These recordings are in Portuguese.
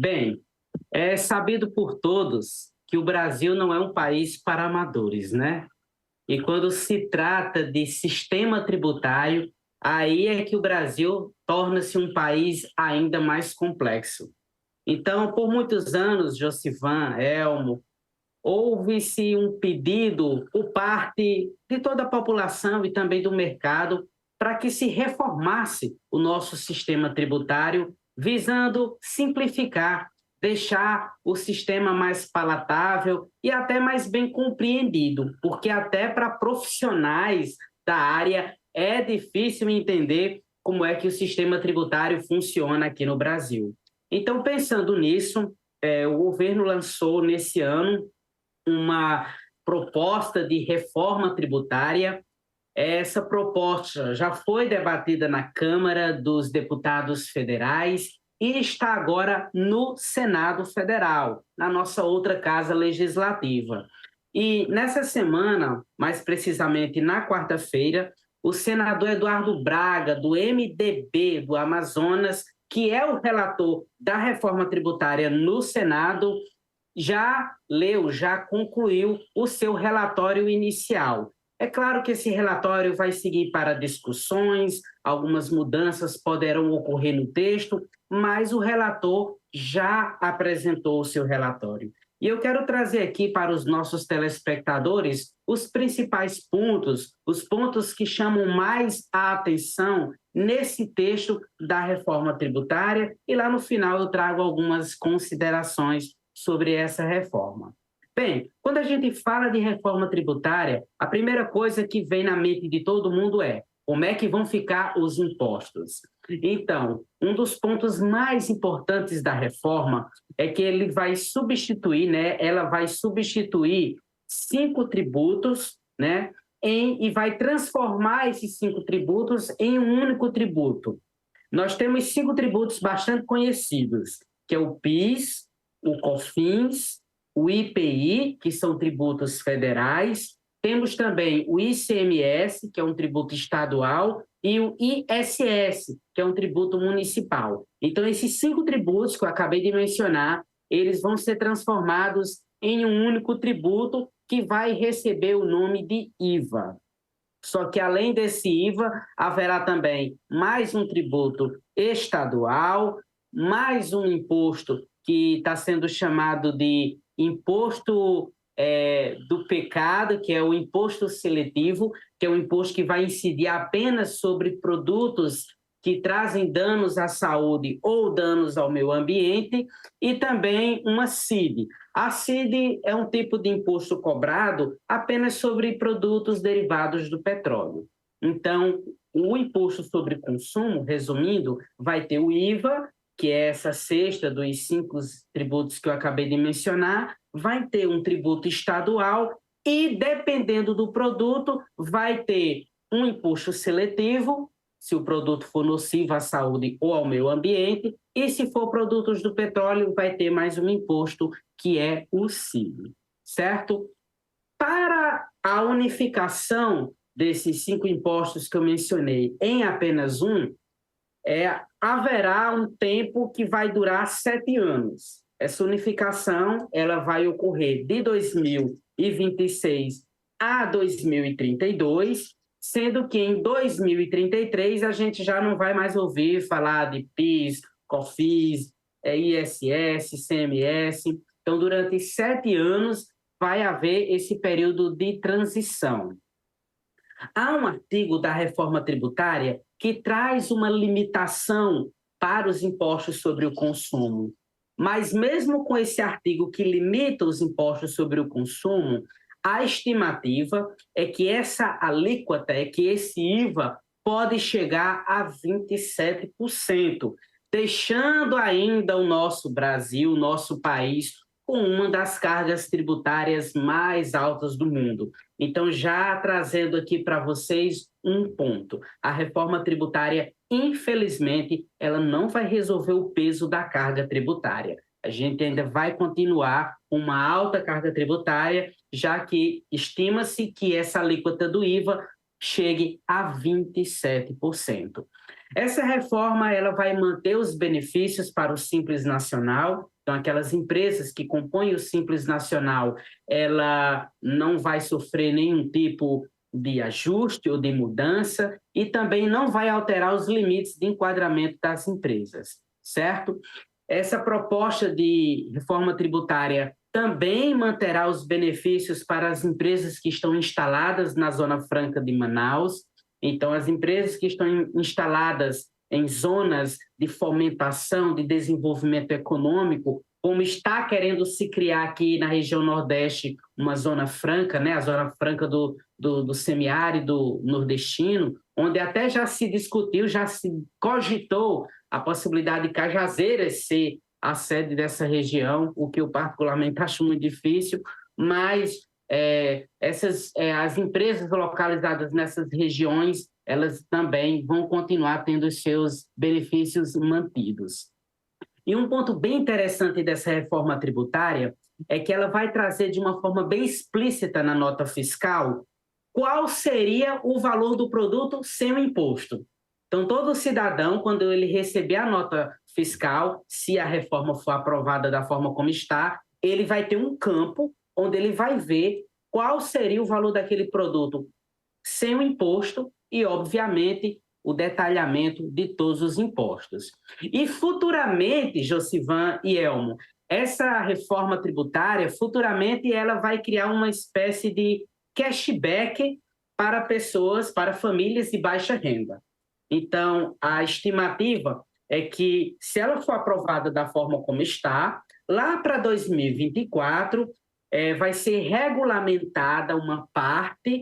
Bem, é sabido por todos que o Brasil não é um país para amadores, né? E quando se trata de sistema tributário, aí é que o Brasil torna-se um país ainda mais complexo. Então, por muitos anos, Josivan, Elmo, houve-se um pedido por parte de toda a população e também do mercado para que se reformasse o nosso sistema tributário, visando simplificar, deixar o sistema mais palatável e até mais bem compreendido, porque até para profissionais da área é difícil entender como é que o sistema tributário funciona aqui no Brasil. Então, pensando nisso, o governo lançou nesse ano uma proposta de reforma tributária. Essa proposta já foi debatida na Câmara dos Deputados Federais e está agora no Senado Federal, na nossa outra casa legislativa. E nessa semana, mais precisamente na quarta-feira, o senador Eduardo Braga, do MDB do Amazonas, que é o relator da reforma tributária no Senado, já concluiu o seu relatório inicial. É claro que esse relatório vai seguir para discussões, algumas mudanças poderão ocorrer no texto, mas o relator já apresentou o seu relatório. E eu quero trazer aqui para os nossos telespectadores os principais pontos, os pontos que chamam mais a atenção nesse texto da reforma tributária, e lá no final eu trago algumas considerações sobre essa reforma. Bem, quando a gente fala de reforma tributária, a primeira coisa que vem na mente de todo mundo é como é que vão ficar os impostos. Então, um dos pontos mais importantes da reforma é que ela vai substituir 5 tributos, né, e vai transformar esses 5 tributos em um único tributo. Nós temos 5 tributos bastante conhecidos, que é o PIS, o COFINS, o IPI, que são tributos federais, temos também o ICMS, que é um tributo estadual, e o ISS, que é um tributo municipal. Então, esses 5 tributos que eu acabei de mencionar, eles vão ser transformados em um único tributo que vai receber o nome de IVA. Só que, além desse IVA, haverá também mais um tributo estadual, mais um imposto que está sendo chamado de imposto do pecado, que é o imposto seletivo, que é um imposto que vai incidir apenas sobre produtos que trazem danos à saúde ou danos ao meio ambiente, e também uma CID. A CID é um tipo de imposto cobrado apenas sobre produtos derivados do petróleo. Então, o imposto sobre consumo, resumindo, vai ter o IVA, que é essa cesta dos 5 tributos que eu acabei de mencionar, vai ter um tributo estadual e, dependendo do produto, vai ter um imposto seletivo, se o produto for nocivo à saúde ou ao meio ambiente, e se for produtos do petróleo, vai ter mais um imposto, que é o CID, certo? Para a unificação desses 5 impostos que eu mencionei em apenas um, haverá um tempo que vai durar 7 anos. Essa unificação ela vai ocorrer de 2026 a 2032, sendo que em 2033 a gente já não vai mais ouvir falar de PIS, COFINS, ISS, ICMS. Então, durante 7 anos, vai haver esse período de transição. Há um artigo da reforma tributária que traz uma limitação para os impostos sobre o consumo. Mas mesmo com esse artigo que limita os impostos sobre o consumo, a estimativa é que essa alíquota, que esse IVA pode chegar a 27%, deixando ainda o nosso Brasil, o nosso país, com uma das cargas tributárias mais altas do mundo. Então, já trazendo aqui para vocês um ponto. A reforma tributária, infelizmente, ela não vai resolver o peso da carga tributária. A gente ainda vai continuar com uma alta carga tributária, já que estima-se que essa alíquota do IVA chegue a 27%. Essa reforma ela vai manter os benefícios para o Simples Nacional, Então, aquelas empresas que compõem o Simples Nacional, ela não vai sofrer nenhum tipo de ajuste ou de mudança e também não vai alterar os limites de enquadramento das empresas, certo? Essa proposta de reforma tributária também manterá os benefícios para as empresas que estão instaladas na Zona Franca de Manaus. Então, as empresas que estão instaladas em zonas de fomentação, de desenvolvimento econômico, como está querendo se criar aqui na região Nordeste uma zona franca, né? A zona franca do semiárido nordestino, onde até já se discutiu, já se cogitou a possibilidade de Cajazeiras ser a sede dessa região, o que eu particularmente acho muito difícil, mas as empresas localizadas nessas regiões, elas também vão continuar tendo os seus benefícios mantidos. E um ponto bem interessante dessa reforma tributária é que ela vai trazer de uma forma bem explícita na nota fiscal qual seria o valor do produto sem o imposto. Então, todo cidadão, quando ele receber a nota fiscal, se a reforma for aprovada da forma como está, ele vai ter um campo onde ele vai ver qual seria o valor daquele produto sem o imposto e, obviamente, o detalhamento de todos os impostos. E futuramente, Josivan e Elmo, essa reforma tributária, futuramente ela vai criar uma espécie de cashback para pessoas, para famílias de baixa renda. Então, a estimativa é que, se ela for aprovada da forma como está, lá para 2024, vai ser regulamentada uma parte,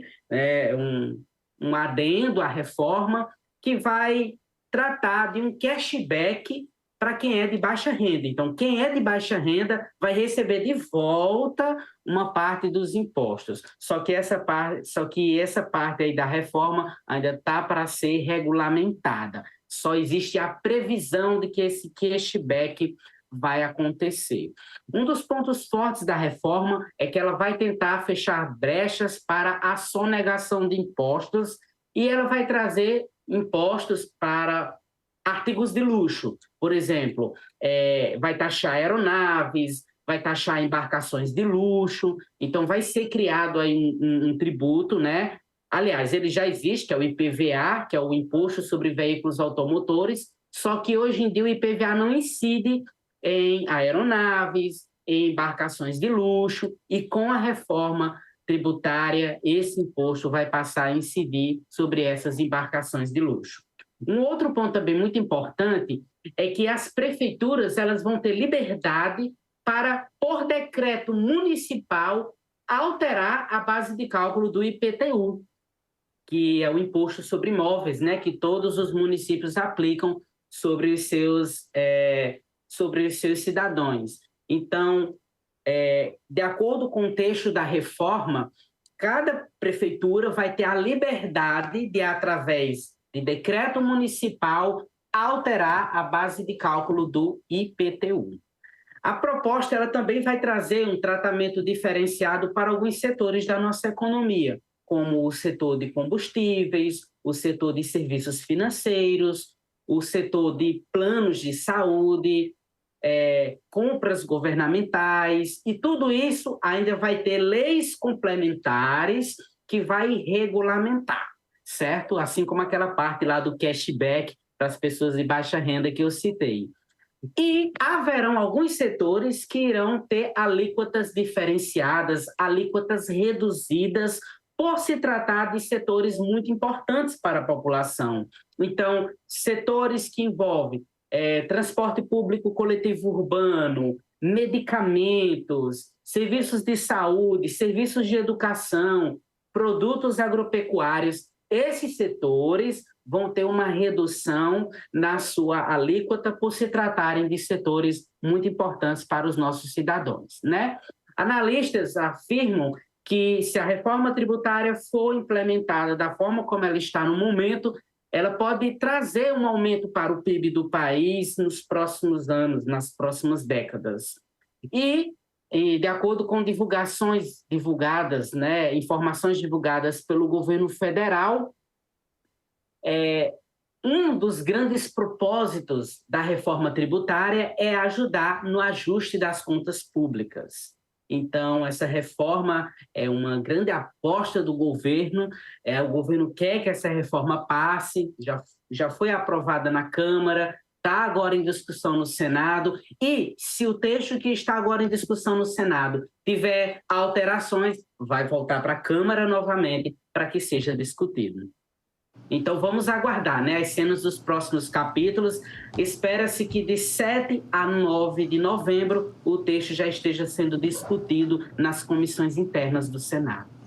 um adendo à reforma, que vai tratar de um cashback para quem é de baixa renda. Então, quem é de baixa renda vai receber de volta uma parte dos impostos. Só que essa parte aí da reforma ainda está para ser regulamentada. Só existe a previsão de que esse cashback vai acontecer. Um dos pontos fortes da reforma é que ela vai tentar fechar brechas para a sonegação de impostos e ela vai trazer impostos para artigos de luxo. Por exemplo, vai taxar aeronaves, vai taxar embarcações de luxo, então vai ser criado aí um tributo, né? Aliás, ele já existe, que é o IPVA, que é o Imposto sobre Veículos Automotores, só que hoje em dia o IPVA não incide em aeronaves, em embarcações de luxo, e com a reforma tributária, esse imposto vai passar a incidir sobre essas embarcações de luxo. Um outro ponto também muito importante é que as prefeituras elas vão ter liberdade para, por decreto municipal, alterar a base de cálculo do IPTU, que é o Imposto sobre Imóveis, né, que todos os municípios aplicam sobre os seus cidadãos. Então, de acordo com o texto da reforma, cada prefeitura vai ter a liberdade de, através de decreto municipal, alterar a base de cálculo do IPTU. A proposta ela também vai trazer um tratamento diferenciado para alguns setores da nossa economia, como o setor de combustíveis, o setor de serviços financeiros, o setor de planos de saúde, compras governamentais, e tudo isso ainda vai ter leis complementares que vai regulamentar, certo? Assim como aquela parte lá do cashback para as pessoas de baixa renda que eu citei. E haverão alguns setores que irão ter alíquotas diferenciadas, alíquotas reduzidas, por se tratar de setores muito importantes para a população. Então, setores que envolvem transporte público coletivo urbano, medicamentos, serviços de saúde, serviços de educação, produtos agropecuários, esses setores vão ter uma redução na sua alíquota por se tratarem de setores muito importantes para os nossos cidadãos, né? Analistas afirmam que, se a reforma tributária for implementada da forma como ela está no momento, ela pode trazer um aumento para o PIB do país nos próximos anos, nas próximas décadas. E de acordo com divulgações divulgadas, né, informações divulgadas pelo governo federal, Um dos grandes propósitos da reforma tributária é ajudar no ajuste das contas públicas. Então, essa reforma é uma grande aposta do governo, o governo quer que essa reforma passe, já foi aprovada na Câmara, está agora em discussão no Senado, e se o texto que está agora em discussão no Senado tiver alterações, vai voltar para a Câmara novamente para que seja discutido. Então, vamos aguardar, né, as cenas dos próximos capítulos. Espera-se que de 7 a 9 de novembro o texto já esteja sendo discutido nas comissões internas do Senado.